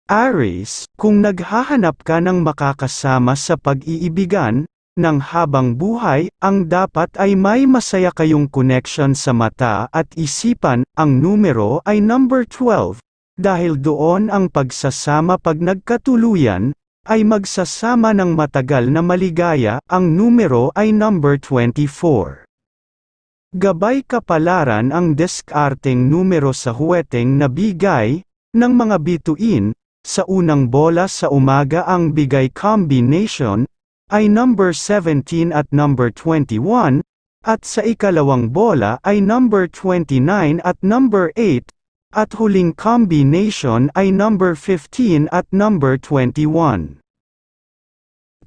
Aries, kung naghahanap ka ng makakasama sa pag-iibigan, ng habang buhay, ang dapat ay may masaya kayong connection sa mata at isipan, ang numero ay number 12. Dahil doon ang pagsasama pag nagkatuluyan, ay magsasama ng matagal na maligaya, ang numero ay number 24. Gabay kapalaran ang diskarteng numero sa huweteng na bigay, ng mga bituin. Sa unang bola sa umaga ang bigay combination, ay number 17 at number 21, at sa ikalawang bola ay number 29 at number 8, at huling combination ay number 15 at number 21.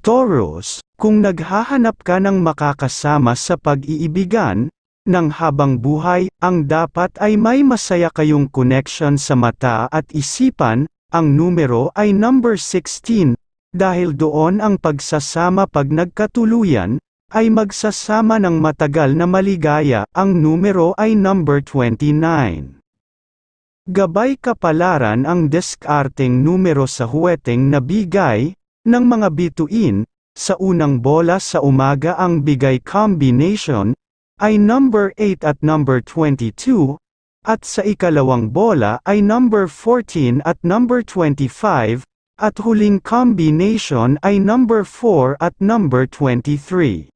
Taurus, kung naghahanap ka ng makakasama sa pag-iibigan, ng habang buhay, ang dapat ay may masaya kayong connection sa mata at isipan, ang numero ay number 16, dahil doon ang pagsasama pag nagkatuluyan, ay magsasama ng matagal na maligaya, ang numero ay number 29. Gabay kapalaran ang diskarteng numero sa huweteng na bigay, ng mga bituin, sa unang bola sa umaga ang bigay combination, ay number 8 at number 22, at sa ikalawang bola ay number 14 at number 25, at huling combination ay number 4 at number 23.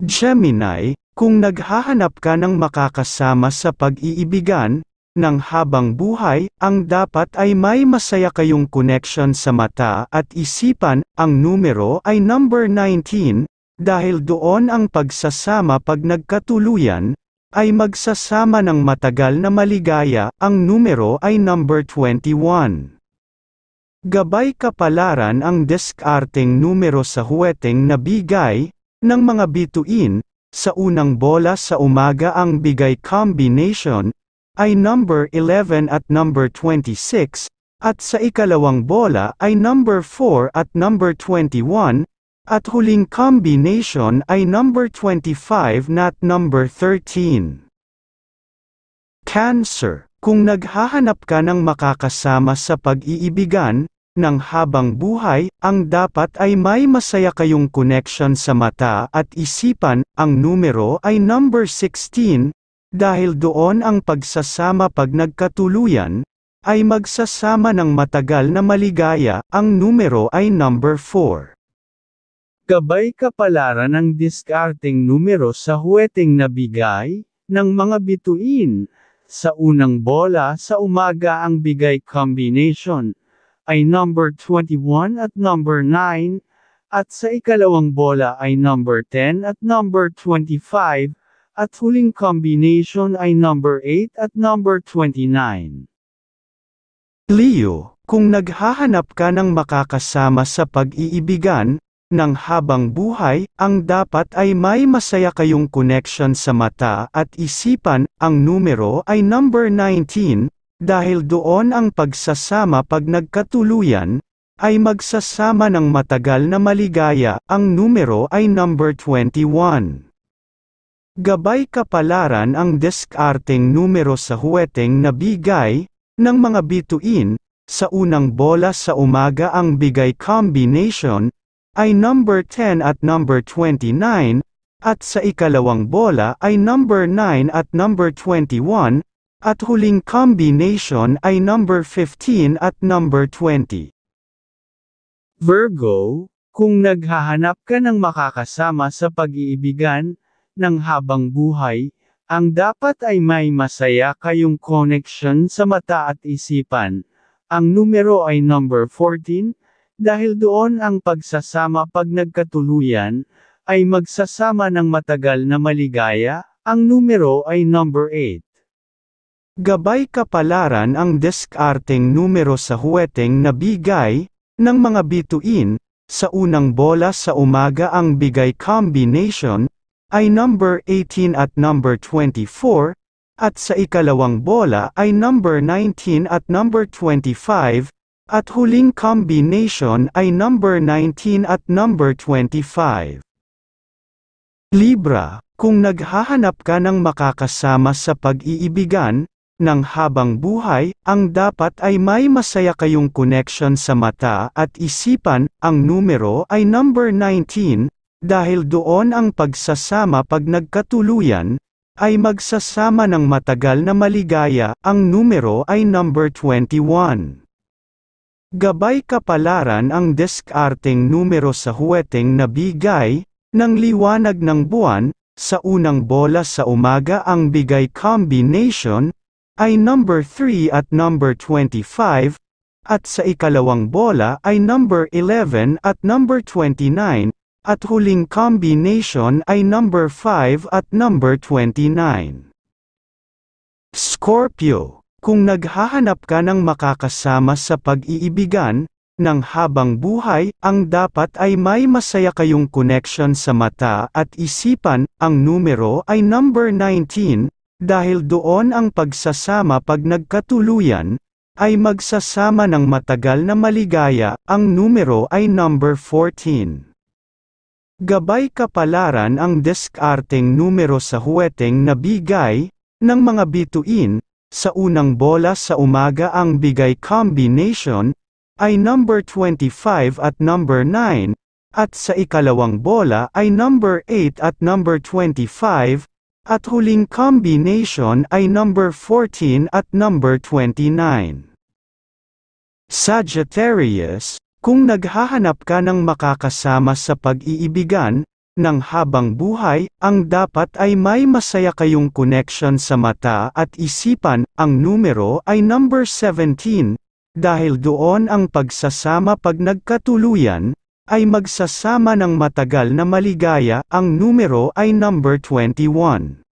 Gemini, kung naghahanap ka ng makakasama sa pag-iibigan, ng habang buhay, ang dapat ay may masaya kayong connection sa mata at isipan, ang numero ay number 19, dahil doon ang pagsasama pag nagkatuluyan, ay magsasama ng matagal na maligaya, ang numero ay number 21. Gabay kapalaran ang diskarteng numero sa huweteng na bigay, ng mga bituin, sa unang bola sa umaga ang bigay combination, ay number 11 at number 26, at sa ikalawang bola ay number 4 at number 21, at huling combination ay number 25 not number 13. Cancer, kung naghahanap ka ng makakasama sa pag-iibigan, ng habang buhay, ang dapat ay may masaya kayong connection sa mata at isipan, ang numero ay number 16, dahil doon ang pagsasama pag nagkatuluyan, ay magsasama ng matagal na maligaya, ang numero ay number 4. Gabay kapalaran ang diskarteng numero sa huweteng na bigay, ng mga bituin. Sa unang bola sa umaga ang bigay combination, ay number 21 at number 9, at sa ikalawang bola ay number 10 at number 25, at huling combination ay number 8 at number 29. Leo, kung naghahanap ka ng makakasama sa pag-iibigan, ng habang buhay, ang dapat ay may masaya kayong connection sa mata at isipan, ang numero ay number 19, dahil doon ang pagsasama pag nagkatuluyan, ay magsasama ng matagal na maligaya, ang numero ay number 21. Gabay kapalaran ang diskarteng numero sa huweteng na bigay, ng mga bituin, sa unang bola sa umaga ang bigay combination, ay number 10 at number 29, at sa ikalawang bola ay number 9 at number 21, at huling combination ay number 15 at number 20. Virgo, kung naghahanap ka ng makakasama sa pag-iibigan, ng habang buhay, ang dapat ay may masaya kayong connection sa mata at isipan, ang numero ay number 14, dahil doon ang pagsasama pag nagkatuluyan, ay magsasama ng matagal na maligaya, ang numero ay number 8. Gabay kapalaran ang diskarteng numero sa huweteng na bigay, ng mga bituin, sa unang bola sa umaga ang bigay combination, ay number 18 at number 24, at sa ikalawang bola ay number 19 at number 25, at huling combination ay number 19 at number 25. Libra, kung naghahanap ka ng makakasama sa pag-iibigan, ng habang buhay, ang dapat ay may masaya kayong connection sa mata at isipan, ang numero ay number 19, dahil doon ang pagsasama pag nagkatuluyan, ay magsasama ng matagal na maligaya, ang numero ay number 21. Gabay kapalaran ang diskarteng numero sa huweteng nabigay, ng liwanag ng buwan, sa unang bola sa umaga ang bigay combination, ay number 3 at number 25, at sa ikalawang bola ay number 11 at number 29, at huling combination ay number 5 at number 29. Scorpio, kung naghahanap ka ng makakasama sa pag-iibigan, ng habang buhay, ang dapat ay may masaya kayong connection sa mata at isipan, ang numero ay number 19, dahil doon ang pagsasama pag nagkatuluyan, ay magsasama ng matagal na maligaya, ang numero ay number 14. Gabay kapalaran ang diskarteng numero sa huweteng nabigay, ng mga bituin, sa unang bola sa umaga ang bigay combination, ay number 25 at number 9, at sa ikalawang bola ay number 8 at number 25, at huling combination ay number 14 at number 29. Sagittarius, kung naghahanap ka ng makakasama sa pag-iibigan, ng habang buhay, ang dapat ay may masaya kayong connection sa mata at isipan, ang numero ay number 17, dahil doon ang pagsasama pag nagkatuluyan, ay magsasama ng matagal na maligaya, ang numero ay number 21.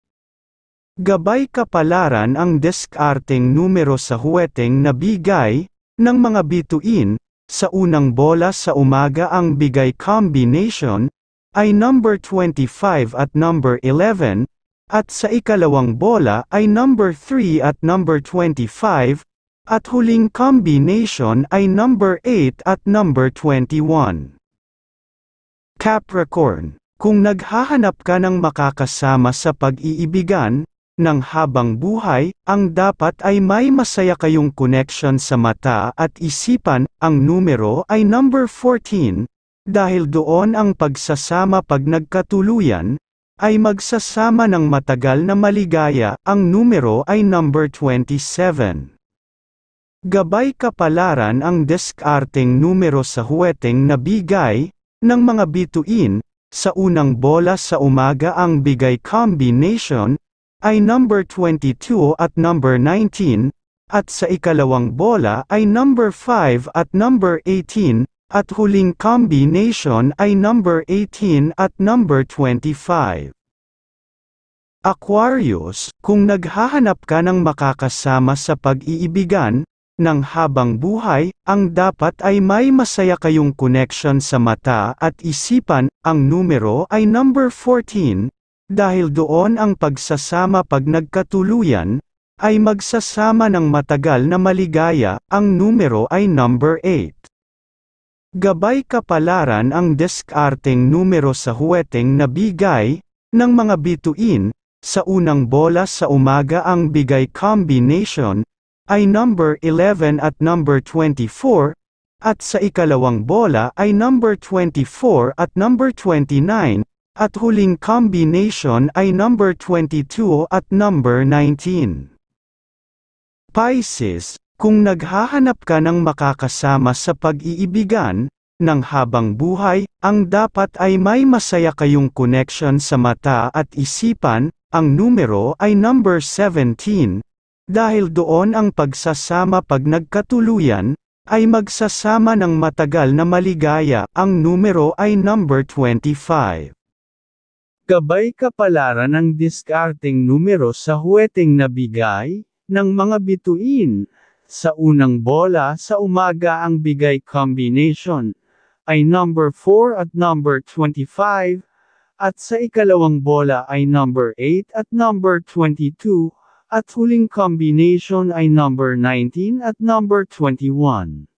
Gabay kapalaran ang diskarteng numero sa huweteng nabigay, ng mga bituin, sa unang bola sa umaga ang bigay combination, ay number 25 at number 11, at sa ikalawang bola ay number 3 at number 25, at huling combination ay number 8 at number 21. Capricorn, kung naghahanap ka ng makakasama sa pag-iibigan, ng habang buhay, ang dapat ay may masaya kayong connection sa mata at isipan, ang numero ay number 14, dahil doon ang pagsasama pag nagkatuluyan, ay magsasama ng matagal na maligaya, ang numero ay number 27. Gabay kapalaran ang diskarteng numero sa huweteng nabigay, ng mga bituin, sa unang bola sa umaga ang bigay combination, ay number 22 at number 19, at sa ikalawang bola ay number 5 at number 18, at huling combination ay number 18 at number 25. Aquarius, kung naghahanap ka ng makakasama sa pag-iibigan, ng habang buhay, ang dapat ay may masaya kayong connection sa mata at isipan, ang numero ay number 14, dahil doon ang pagsasama pag nagkatuluyan, ay magsasama ng matagal na maligaya, ang numero ay number 8. Gabay kapalaran ang diskarteng numero sa huweteng nabigay, ng mga bituin, sa unang bola sa umaga ang bigay combination, ay number 11 at number 24, at sa ikalawang bola ay number 24 at number 29, at huling combination ay number 22 at number 19. Pisces, kung naghahanap ka ng makakasama sa pag-iibigan, ng habang buhay, ang dapat ay may masaya kayong connection sa mata at isipan, ang numero ay number 17, dahil doon ang pagsasama pag nagkatuluyan, ay magsasama ng matagal na maligaya, ang numero ay number 25. Gabay kapalaran ng diskarteng numero sa huweteng nabigay, ng mga bituin, sa unang bola sa umaga ang bigay combination, ay number 4 at number 25, at sa ikalawang bola ay number 8 at number 22, at huling combination ay number 19 at number 21.